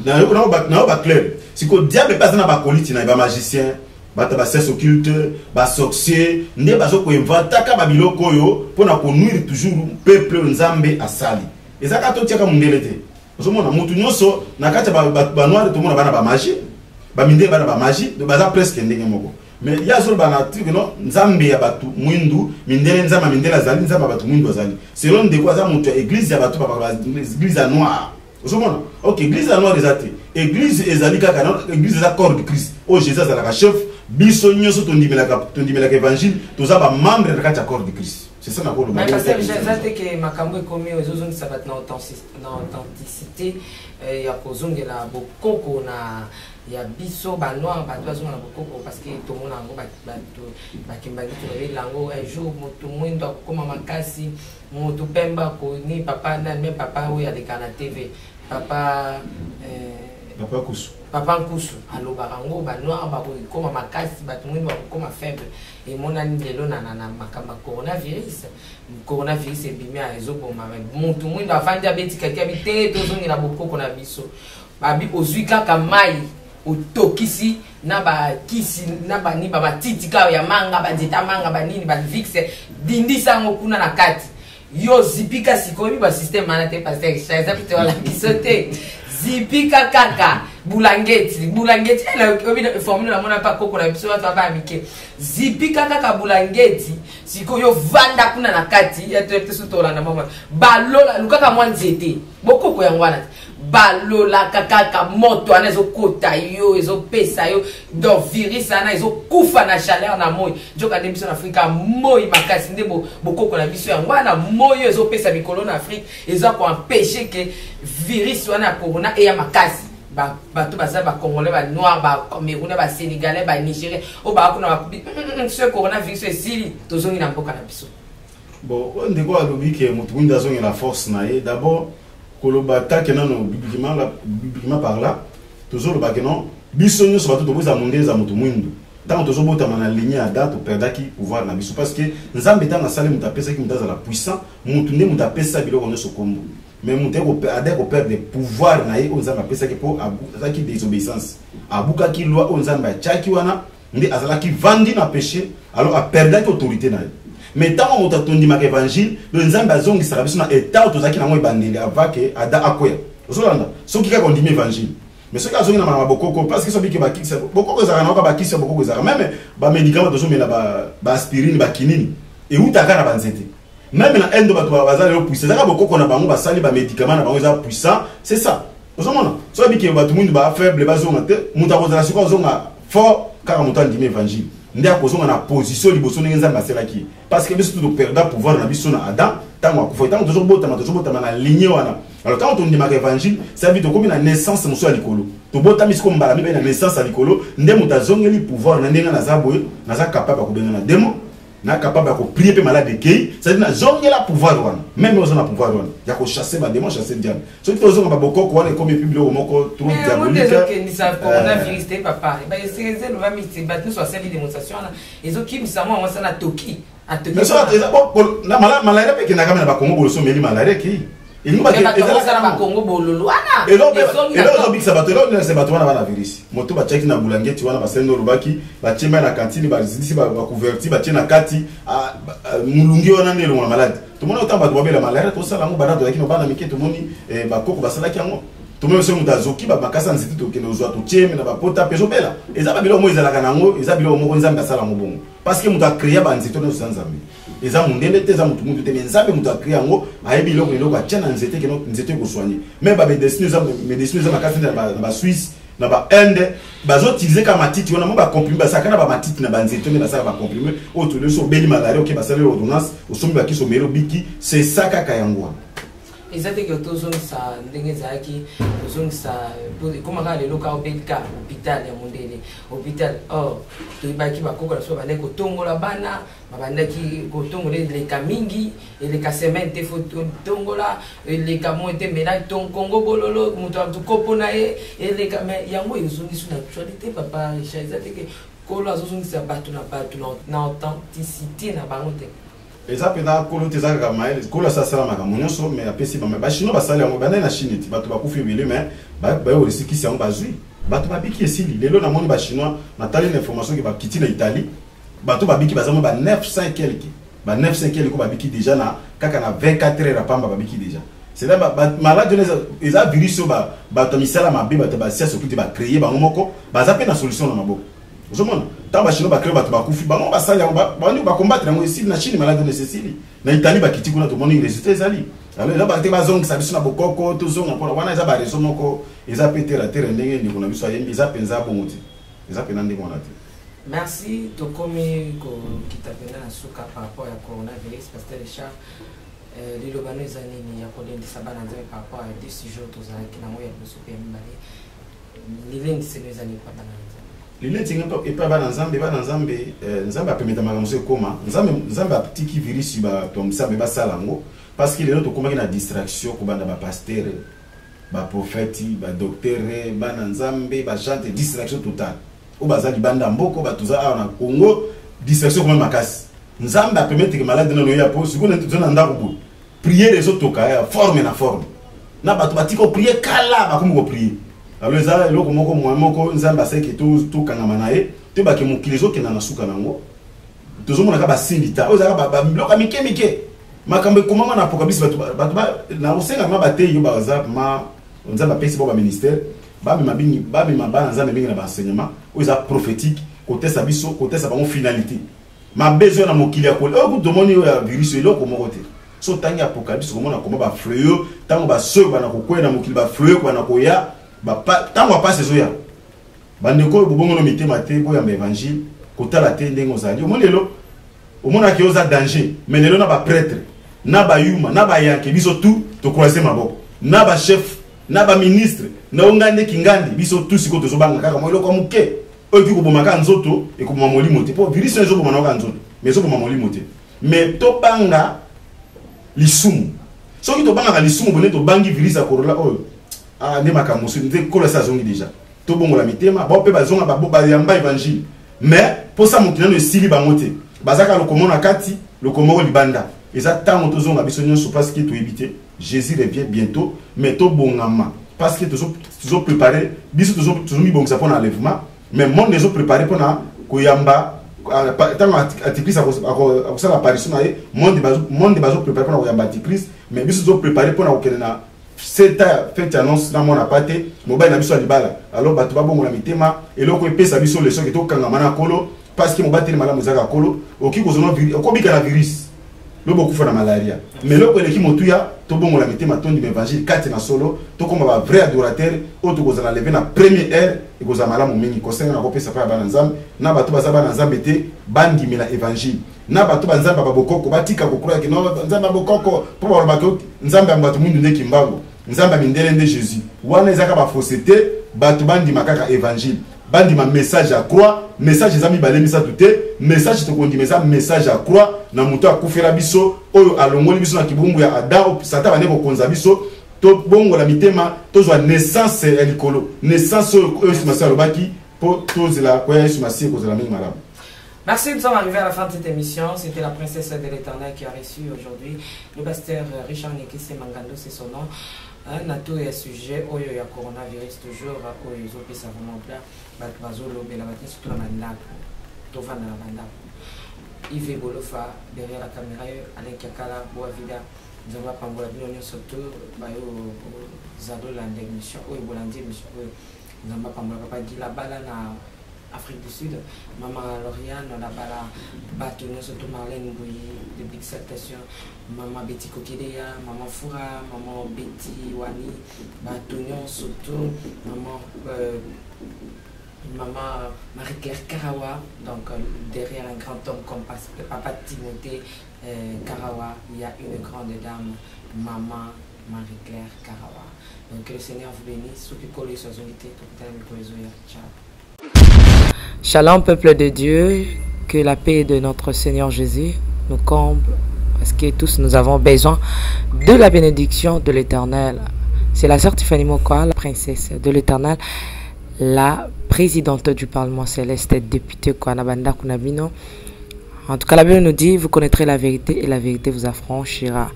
na ba clair si ko diable passe na ba colite na ba magicien ba ta ba ses occulte ba sorcier nde ba zo ko inventa ka ba biloko yo pona ko nuire toujours peuple nzambe asali ezaka to tiaka mundele te ozomona mutu nyoso na kati ba noir to mona bana ba magie ba minde bana ba magie de baza presque ndenge moko mais ya zo bana truc non nzambe ya batu mwindu mindele nzama mindela zali nzama batu mwindu azali selon de quoi za mutu église ya batu ba église à noir ozomona ok église à noir ezate église ezali kaka non église za corps de Christ o Jésus azala ka chef biso nyoso tondimela évangile toza ba membre de kati ya corps de Christ c'est ça na ko lo mais parce que j'azate que makambo ekomi ozozongi sabat na authenticité ya kozongela bokoko na ya biso ba noir ba dozo na bokoko parce que tout monde ngo ba kimbali to le lango un jour moto mwindo koma makasi moto pemba ko ni papa na même papa o ya de kana TV papa papa Nkusu aloba ngo ba noir ba ko koma makasi ba mwindo ba koma faible et mon ani lelo na makamba coronavirus ebimia ezoboma moto mwindo afandi abeti kaki abite to zongi na bokoko na biso babi ozwi kaka mai otokisi na ba kisi na ba ni ba matiti ka ya manga ba nzeta manga ba nini ba vixe dindisa ngo kuna na kati yo zipika sikomi ba système manate pasteur chaza pite wala bisote zipika kaka bulangeti la formule la mona pa koko na biso watu ba mike zipika kaka bulangeti siko yo vanda kuna na kati ya tete sutola na mama balola lukaka mwanzete bokoko ya ngwana balola kaka moto anazo kota yo ezo pesa yo do virus ana ezo kufa na chaleur na moyi joka de biso na Afrika moyi makasi ndebo bokoko na biso ya ngwana moyi ezo pesa mikolo na Afrique ezo ko empêcher que virus wana corona e ya makasi bato baza ba congolais ba noir ba camerounais ba sénégalais ba nigérien o ba kuna ba ce coronavirus esili tozongi na mboka na biso bon on ndeko alobi ke mutu winda zongi la force na ye d'abord koloba take nano bibliquement par là toujours le bakenon biso nyo so bato toboza mondeza mutu mwindu tant tozo bota na ligne à date perdaki pouvoir na biso parce que nzambe tanga sale mutu apesa ki mutu la puissant mutu ne mutu apesa biloko nyo so kombo mais mutu ko perdre des pouvoirs na ye o nzambe apesa ki po azaki désobéissance abuka ki loi o nzambe achaki wana ndi azala ki vandi na péché alors a perdre autorité na ye. Mais tant on t'a tondi ma évangile, le nzambe azongi sera biso na état tozaki na mo bandeli avake ada akoya. Ozolanda, so ki ka kondimi évangile. Mais ceux qui azongi na mabokoko parce que so biki baki bokoko za na ka baki so bokoko za même ba médicament tozo mena ba aspirine ba kinini et utaka na banzete. Même na endo bato bazali yo puissant, za ka bokoko na bango basali ba médicament na bango za puissant, c'est ça. Ozomona, so biki bato mundu ba faible bazonga te, muta ko za siko zonga fort car muta ndimi évangile. Ndi akozonga na position liboso ndenge nzambe aselaki parce que biso to perdre pouvoir na biso na Adam tango akufa tango toujours botama na ligne wana alors quand on dit ma évangile ça veut dire comme na naissance moso ya likolo to botami siko mbala mibe na naissance ya likolo nde mutazongeli pouvoir na ndenga na zaboye na za capable ko benga na demo na capable ko prier pe malade kei ça veut dire na zongela pouvoir wana même ozona pouvoir wana ya ko chasser ba démon chasser diable so to zonga ba bokoko wana comme public moko trop diabolique que ni ça coronavirus te papa ba c'est le va miti ba nous soit celle démonstration là ezo ki misamo on ça na toki a toki mais ça na malade pe na kamera ba Congo boloso meli malade ki il nous va ba Congo bololo wana et là big sabato là on sabato wana bana virus moto ba check na bulangeti wana ba sendo rubaki ba chema na cantine ba zidisi ba couverti ba chena kati mulungi wana ndelo mwana malade to mona otamba to babela malade to sala ngo bana to yakino bana mike to moni ba koko ba sala kiango to mona so mutazoki ba makasa nziti to kene ozwa to cheme na ba pota peso bela eza ba bilo mo ezala kanango eza bilo mo nzambe asala ngo bongo parce que muta créer ba nzito no sanzambe eza mundele te za mutu mutu te nzambe mutu akria ngo ayebi loko loko achana nzete ke no nzete ko soigner même ba médecine za makasi na ba Suisse na ba Inde bazo utiliser ka matiti wana mo ba comprimé ba sakana ba matiti na ba nzete ne ba saka ba comprimé o to le so beli malaria ok ba sala ordonnance o sombi ba kiso mero biki c'est ça kaka yango ezate ke tozongisa ndenge ezalaki tozongisa komaka lelo ka obelika hôpital ya mondele hôpital or toyebaki bakoko na biso bandaki kotongola bana babandaki kotongola eleka mingi eleka semaine te fo tongola eleka mo ete mena kongo bololo moto atukopo na ye eleka me yango ezongisi na actualité papa Richard ezate ke kolo azozongisa bato na authenticité na bango te eza pena kolo te zaka maele kolo sa sala makambo nyonso mais apesi ba ba chino basali yango bana na Chine ti bato bakufi bele mais ba yo risikisi yango bazui bato babiki esili lelo na moni ba chinois na tali na information ki ba kiti na Italie bato babiki bazamo ba 900 quelque ba 900 quelque ko babiki déjà na kaka na 24 heures apamba babiki déjà c'est là ba malade eza virus ba to misala mabe bato ba science okiti ba créer ba moko ba zape na solution na maboko ozomona tamba chino ba créer bato bakufi bango basali yango ba ni ba combattre yango ici na Chine malade nécessite na Italie ba kiti kuna to moni résultat ezali alors là ba te ba zong sa biso na bokoko to zonga mpona wana eza ba raison moko eza péter la terre ndenge ndiko na biso ayembi eza penza bongo eza pena ndenge wana te. Merci tokomi ko kitapenda na suka par rapport à coronavirus pasteur Richard les lobano zanini ya kolendisa bana nzambe par rapport à des sujets tozalaki na moya biso pe mbale lilendisa nezani pa bana lilendisa ngento epa bana nzambe nzambe apemeta makambo se koma nzambe aptiki virus ba tomsabe ba salango parce qu'il est autre comment na distraction ko banda ba pasteur ba prophète ba docteur bana nzambe ba chante distraction totale o bazali banda mboko batuza na Congo distraction comme makasi nzambe apemete que malade na noya po siko na tuzona ndako bu prier les autres ka forme na forme na batu batiko prier kala ba ko prier alors ça eloko moko moko nzamba seki tout kangama na ye te ba ke mokilizo ke na suka nango tozo mona ka ba sindita o za ba bloka mike makambe komama na apokabisi batu na osenga ma bate yo ba za ma nzamba pesi ba ministère ba mabingi ba mabana nzamba bingi na ba enseignement o za prophétique côté sa biso côté sa ba finalité ma besoin na mokili ya ko o domoni yo ya virus eloko moko te so tangi apocalypse komona koma ba fleur tango ba so bana ko kwena mokili ba fleur bana ko ya ba tango pa sezo ya bandeko bobongo no mitema te boya ma évangile kotala te ndengo zali omonelo omona ki oza danger mais lelo na ba prêtre na ba yuma na ba yanke biso tout to croiser maboko na ba chef na ba ministre na ongande kingandi biso tout siko to zobanga kaka mo eloko muke oki ko bomaka nzoto e ko mamoli mote po virus ezo bomana ka nzoto mais zo bomamoli mote mais to banga lisumu soki to banga lisumu boné to bangi virus a corona oyo ah ne makamusu nde kola sa zongi déjà to bongo la mitema ba pe bazonga ba yamba évangile mais pour ça mokina no sili ba mote bazaka lo komona kati lo komoko libanda eza tango to zonga biso nyonso parce que to éviter Jésus revient bientôt mais to bongama parce que to préparer biso to mi bongsa pour enlèvement mais monde les préparer pour na koyamba tango antichrist a ça l'apparition na monde bazo préparer pour na koyamba antichrist mais biso to préparer pour na kokena cette fête annonce na mona paté mobile na biso libala alors batu ba bongo la mitema eloko epesa biso leso ke to kanga mana kolo parce que mobateli malamu zaka kolo oki kozona okobika na virus lobo kufa na malaria mais loko eleki motuya to bongo la mitema tondi évangile kati na solo to koma ba vrai adorateur o to kozana lever na première heure e kozana malamu mingi kosenga na kopesa pa bana nzambe na batu bazaba na nzambe te bandi la évangile na batu banzamba babokoko batika kokura ke no nzamba bokoko po ba bako nzamba ambatu mundu ndeki mbango nzamba mindele nde Jésus wana ezaka ba fausseté batu bandi makaka évangile bandi ma message à croix message ezami balemisa tout message to kondi message à croix na muto akufela biso oyo alongoli biso na kibumbu ya Adam sata bane ko konza biso to bongo la mitema to zwa naissance elikolo naissance oyo simasa lobaki po to zela ko ya simasi ko zela mingi malamu. Merci, nous sommes arrivés à la fin de cette émission. C'était la princesse de l'Éternel qui a reçu aujourd'hui le pasteur Richard Nekese Mangando, c'est son nom. Nato est sujet au coronavirus toujours au Yozopi vraiment là. Bazolo Belabati surtout la mandate. Tova na la mandate. Yves Bolofa derrière la caméra, Alain Kakala, Boavida, Zamba Pambola Bino surtout Bayo Zado Landé mission, ou Bolandi mission, Zamba Pambola Papa dit la balle na Afrique du Sud, Maman Lauriane, on a bala Batounion, surtout Marlène Bouilly, de Big Saltation, Maman Betty Kokedea, Maman Foura, Maman Betty Wani, Batounion, surtout Maman Marie-Claire Karawa, donc derrière un grand homme comme Papa Timothée Karawa, il y a une grande dame, Maman Marie-Claire Karawa. Donc que le Seigneur vous bénisse, ceux qui collent sur unité, tout le temps, ciao. Shalom peuple de Dieu, que la paix de notre Seigneur Jésus nous comble, parce que tous nous avons besoin de la bénédiction de l'Éternel. C'est la sœur Tiffany Mokoa, la princesse de l'Éternel, la présidente du Parlement céleste, députée Kwanabanda Kunabino. En tout cas, la Bible nous dit, vous connaîtrez la vérité et la vérité vous affranchira.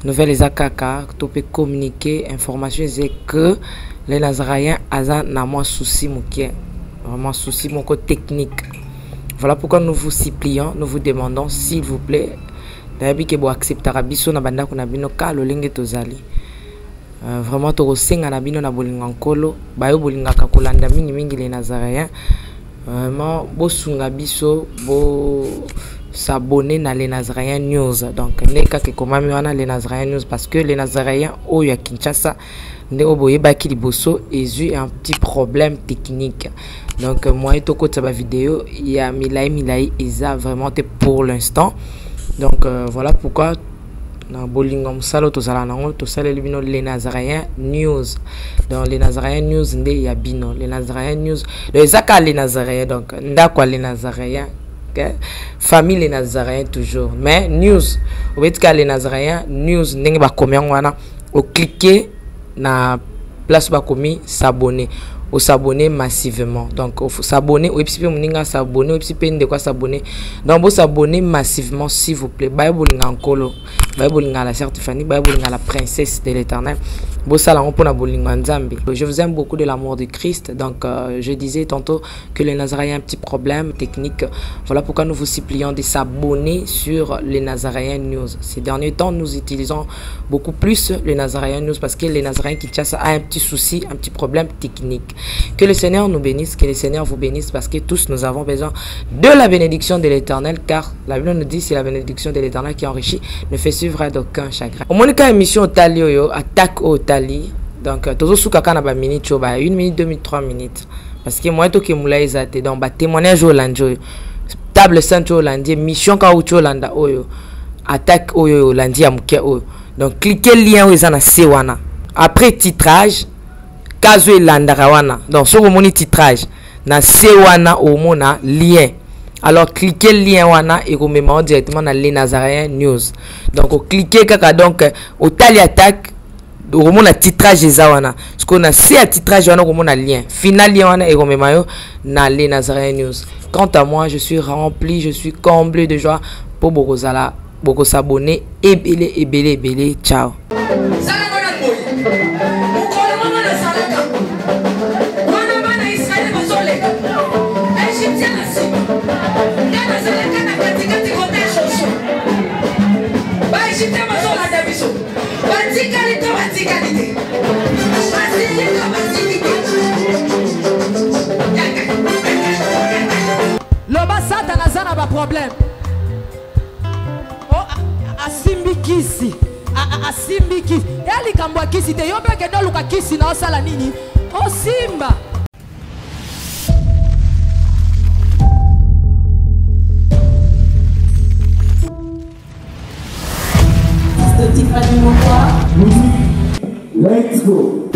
Nouvelle Ezakaka, tu peux communiquer, information, c'est que les Nazaréens ont un souci mouké. Vraiment souci mon côté technique. Voilà pourquoi nous vous supplions, nous vous demandons s'il vous plaît d'ailleurs que vous accepterez biso na banda kuna bino ka lolenge tozali. Vraiment to senga na bino na bolinga nkolo bayo bolinga ka kolanda mingi les Nazaréens. Vraiment bo sunga biso bo s'abonner na les Nazaréens News. Donc neka ke komami wana les Nazaréens News parce que les Nazaréens o ya Kinshasa nde oboye baki liboso ezu un petit problème technique. Donc moi et toko de vidéo il y a milai isa vraiment pour l'instant. Donc voilà pourquoi na bolingom salo to sala nango to sala libino les Nazaréens News. Donc les Nazaréens News nde ya bino les Nazaréens News les aka les Nazaréens donc ndakwa les Nazaréens famille les Nazaréens toujours mais news au fait que les Nazaréens News ndenge ba combien wana au cliquer na place ba komi s'abonner au s'abonner massivement donc il faut s'abonner ou puis moninga s'abonner ou puis de quoi s'abonner donc vous s'abonner massivement s'il vous plaît ba bolinga nkolo la sœur Tiffany, la princesse de l'Éternel. Je vous aime beaucoup de l'amour de Christ. Donc, je disais tantôt que les Nazaréens ont un petit problème technique. Voilà pourquoi nous vous supplions de s'abonner sur les Nazaréens News. Ces derniers temps, nous utilisons beaucoup plus les Nazaréens News parce que les Nazaréens Kinshasa a un petit souci, un petit problème technique. Que le Seigneur nous bénisse, que le Seigneur vous bénisse parce que tous nous avons besoin de la bénédiction de l'Éternel, car la Bible nous dit c'est la bénédiction de l'Éternel qui enrichit, ne fait suivre d'aucun chagrin. Au moins, quand émission au Tali, attaque au Tali, donc tout ce qui a minute, 1 minute, 2 minutes, 3 minutes. Parce que moi, tout qui moulay zate, donc témoignage au Landjo, table sainte au Landie, mission ka au Landa oyo, attaque au Landie à Mouké oyo. Donc cliquez le lien où ils en a sewana. Après titrage, kazo Landarawana. Donc sur le titrage, na sewana au mona lien. Alors cliquez le lien wana et vous mettez directement dans les Nazaréens News. Donc cliquez kaka donc au Tali attaque au mona titrage zawana. Ce qu'on a c'est à titrage wana au mona lien. Final lien wana et vous mettez dans les Nazaréens News. Quant à moi, je suis rempli, je suis comblé de joie pour Bokozala, beaucoup s'abonner et belé, ciao. Loba Satan azana ba problème. Oh asimbi kisi. Asimbi kisi. Eli kambwa kisi te yobe ke do luka kisi na osala nini? O simba. Let's go.